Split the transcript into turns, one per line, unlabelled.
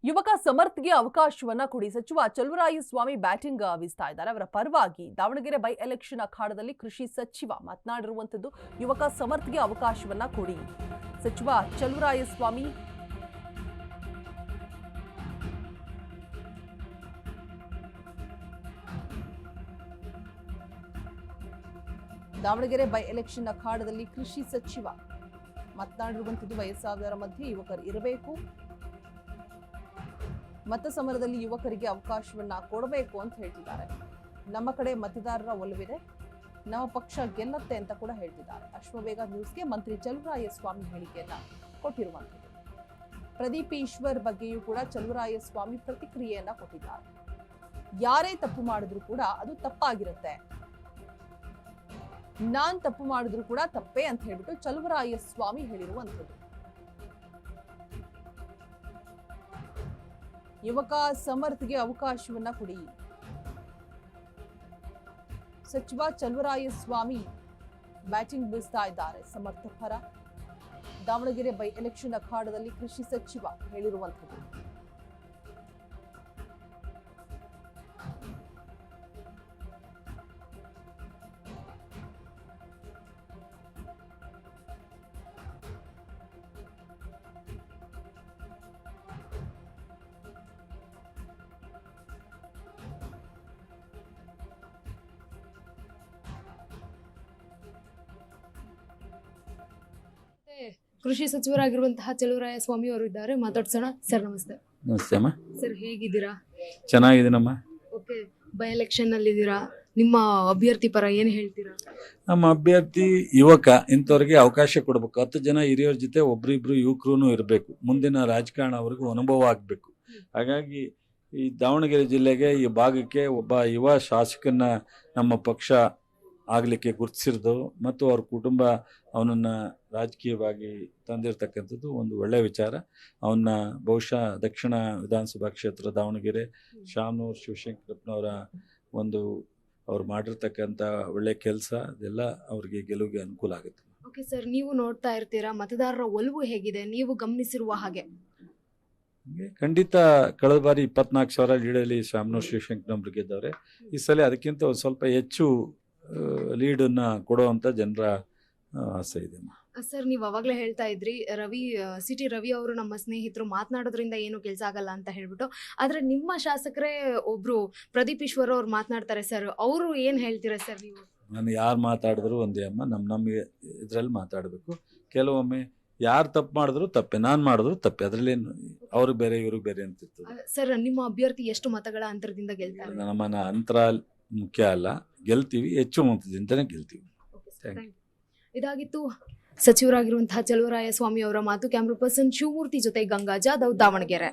ಯುವಕ ಸಮರ್ಥ್ಗೆ ಅವಕಾಶವನ್ನ ಕೊಡಿ ಸಚಿವ ಚಲುವರಾಯಸ್ವಾಮಿ ಬ್ಯಾಟಿಂಗ್ ಬೀಸ್ತಾ ಇದ್ದಾರೆ. ಅವರ ಪರವಾಗಿ ದಾವಣಗೆರೆ ಬೈ ಎಲೆಕ್ಷನ್ ಅಖಾಡದಲ್ಲಿ ಕೃಷಿ ಸಚಿವ ಮಾತನಾಡಿರುವಂತದ್ದು. ಯುವಕ ಸಮರ್ಥ್ಗೆ ಅವಕಾಶವನ್ನ ಕೊಡಿ ಸಚಿವ ಚಲುವರಾಯಸ್ವಾಮಿ. ದಾವಣಗೆರೆ ಬೈ ಎಲೆಕ್ಷನ್ ಅಖಾಡದಲ್ಲಿ ಕೃಷಿ ಸಚಿವ ಮಾತನಾಡಿರುವಂತದ್ದು. ವಯಸ್ಸಾದವರ ಮಧ್ಯೆ ಯುವಕರು ಇರಬೇಕು, ಮತ ಸಮರದಲ್ಲಿ ಯುವಕರಿಗೆ ಅವಕಾಶವನ್ನ ಕೊಡಬೇಕು ಅಂತ ಹೇಳ್ತಿದ್ದಾರೆ. ನಮ್ಮ ಕಡೆ ಮತದಾರರ ಒಲವಿದೆ, ನಮ್ಮ ಪಕ್ಷ ಗೆಲ್ಲುತ್ತೆ ಅಂತ ಕೂಡ ಹೇಳ್ತಿದ್ದಾರೆ. ಅಶ್ವವೇಗ ನ್ಯೂಸ್ಗೆ ಮಂತ್ರಿ ಚಲುವರಾಯಸ್ವಾಮಿ ಹೇಳಿಕೆಯನ್ನ ಕೊಟ್ಟಿರುವಂಥದ್ದು. ಪ್ರದೀಪ್ ಈಶ್ವರ್ ಬಗ್ಗೆಯೂ ಕೂಡ ಚಲುವರಾಯಸ್ವಾಮಿ ಪ್ರತಿಕ್ರಿಯೆಯನ್ನ ಕೊಟ್ಟಿದ್ದಾರೆ. ಯಾರೇ ತಪ್ಪು ಮಾಡಿದ್ರು ಕೂಡ ಅದು ತಪ್ಪಾಗಿರುತ್ತೆ, ನಾನ್ ತಪ್ಪು ಮಾಡಿದ್ರು ಕೂಡ ತಪ್ಪೇ ಅಂತ ಹೇಳ್ಬಿಟ್ಟು ಚಲುವರಾಯಸ್ವಾಮಿ ಹೇಳಿರುವಂಥದ್ದು. ಯುವಕ ಸಮರ್ಥ್ಗೆ ಅವಕಾಶವನ್ನ ಕೊಡಿ ಸಚಿವ ಚಲುವರಾಯಸ್ವಾಮಿ ಬ್ಯಾಟಿಂಗ್ ಬೀಸ್ತಾ ಇದ್ದಾರೆ. ಸಮರ್ಥ ಪರ ದಾವಣಗೆರೆ ಬೈ ಎಲೆಕ್ಷನ್ ಅಖಾಡದಲ್ಲಿ ಕೃಷಿ ಸಚಿವ ಹೇಳಿರುವಂಥದ್ದು.
ಕೃಷಿ ಸಚಿವರಾಗಿರುವಂತಹ ಚಲುವರಾಯಸ್ವಾಮಿ ಅವರು ಇದ್ದಾರೆ, ಮಾತಾಡ್ಸೋಣ. ಸರ್ ನಮಸ್ತೆ.
ನಮಸ್ತೆ ಅಮ್ಮ.
ಸರ್ ಹೇಗಿದ್ದೀರಾ?
ಚೆನ್ನಾಗಿದ್ದೀನಮ್ಮ.
ಓಕೆ, ಬೈ ಎಲೆಕ್ಷನ್ ಅಲ್ಲಿ ಇದ್ದೀರಾ, ನಿಮ್ಮ ಅಭ್ಯರ್ಥಿ ಪರ ಏನು ಹೇಳ್ತೀರಾ?
ನಮ್ಮ ಅಭ್ಯರ್ಥಿ ಯುವಕ, ಇಂಥವ್ರಿಗೆ ಅವಕಾಶ ಕೊಡಬೇಕು. 10 ಜನ ಹಿರಿಯರ ಜೊತೆ ಒಬ್ರಿಬ್ರು ಯುವಕರು ಇರಬೇಕು. ಮುಂದಿನ ರಾಜಕಾರಣ ಅವ್ರಿಗೂ ಅನುಭವ ಆಗಬೇಕು. ಹಾಗಾಗಿ ಈ ದಾವಣಗೆರೆ ಜಿಲ್ಲೆಗೆ, ಈ ಭಾಗಕ್ಕೆ ಒಬ್ಬ ಯುವ ಶಾಸಕನ ನಮ್ಮ ಪಕ್ಷ ಆಗಲಿಕ್ಕೆ ಗುರುತಿಸಿರೋದು ಮತ್ತು ಅವ್ರ ಕುಟುಂಬ ಅವನನ್ನು ರಾಜಕೀಯವಾಗಿ ತಂದಿರತಕ್ಕಂಥದ್ದು ಒಂದು ಒಳ್ಳೆಯ ವಿಚಾರ. ಅವನ್ನ ಬಹುಶಃ ದಕ್ಷಿಣ ವಿಧಾನಸಭಾ ಕ್ಷೇತ್ರ ದಾವಣಗೆರೆ ಶಾಮನೂರು ಶಿವಶಂಕರಪ್ಪನವರ ಒಂದು ಅವ್ರು ಮಾಡಿರ್ತಕ್ಕಂಥ ಒಳ್ಳೆ ಕೆಲಸ ಅದೆಲ್ಲ ಅವ್ರಿಗೆ ಗೆಲುವಿಗೆ ಅನುಕೂಲ ಆಗುತ್ತೆ.
ಓಕೆ ಸರ್, ನೀವು ನೋಡ್ತಾ ಇರ್ತೀರಾ, ಮತದಾರರ ಒಲವು ಹೇಗಿದೆ ನೀವು ಗಮನಿಸಿರುವ ಹಾಗೆ?
ಖಂಡಿತ ಕಳೆದ ಬಾರಿ 24,000 ಲೀಡಲ್ಲಿ ಶಾಮನೂರು ಶಿವಶಂಕರಪ್ಪನವ್ರು ಗೆದ್ದವ್ರೆ. ಈ ಸಲ ಅದಕ್ಕಿಂತ ಒಂದು ಸ್ವಲ್ಪ ಹೆಚ್ಚು ಲೀಡನ್ನು ಕೊಡುವಂಥ ಜನರ ಆಸೆ ಇದೆ.
ಸರ್, ನೀವು ಅವಾಗಲೇ ಹೇಳ್ತಾ ಇದ್ರಿ, ಸಿಟಿ ರವಿ ಅವರು ನಮ್ಮ ಸ್ನೇಹಿತರು, ಮಾತನಾಡೋದ್ರಿಂದ ಏನು ಕೆಲಸ ಆಗಲ್ಲ ಅಂತ ಹೇಳ್ಬಿಟ್ಟು. ಆದರೆ ನಿಮ್ಮ ಶಾಸಕರೇ ಒಬ್ರು ಪ್ರದೀಪ್ ಈಶ್ವರ್ ಅವ್ರು ಮಾತನಾಡ್ತಾರೆ ಸರ್, ಅವರು ಏನು ಹೇಳ್ತೀರಾ ಸರ್ ನೀವು?
ನಾನು ಯಾರು ಮಾತಾಡಿದ್ರು ಒಂದೇ ಅಮ್ಮ, ನಮಗೆ ಇದರಲ್ಲಿ ಮಾತಾಡಬೇಕು. ಕೆಲವೊಮ್ಮೆ ಯಾರು ತಪ್ಪು ಮಾಡಿದ್ರು ತಪ್ಪೆ, ನಾನು ಮಾಡಿದ್ರು ತಪ್ಪೆ, ಅದರಲ್ಲೇನು ಅವ್ರಿಗೆ ಬೇರೆ ಇವ್ರಿಗೆ ಬೇರೆ ಅಂತಿತ್ತು.
ಸರ್, ನಿಮ್ಮ ಅಭ್ಯರ್ಥಿ ಎಷ್ಟು ಮತಗಳ ಅಂತರದಿಂದ ಗೆಲ್ತಾರೆ?
ನಮ್ಮನ್ನ ಅಂತರ ಮುಖ್ಯ ಅಲ್ಲ, ಗೆಲ್ತೀವಿ, ಹೆಚ್ಚು ಮತದಿಂದನೇ ಗೆಲ್ತೀವಿ.
ಇದಾಗಿತ್ತು ಸಚಿವರಾಗಿರುವಂತಹ ಚಲುವರಾಯಸ್ವಾಮಿ ಅವರ ಮಾತು. ಕ್ಯಾಮ್ರಾ ಪರ್ಸನ್ ಶಿವಮೂರ್ತಿ ಜೊತೆ ಗಂಗಾ ಜಾಧವ್, ದಾವಣಗೆರೆ.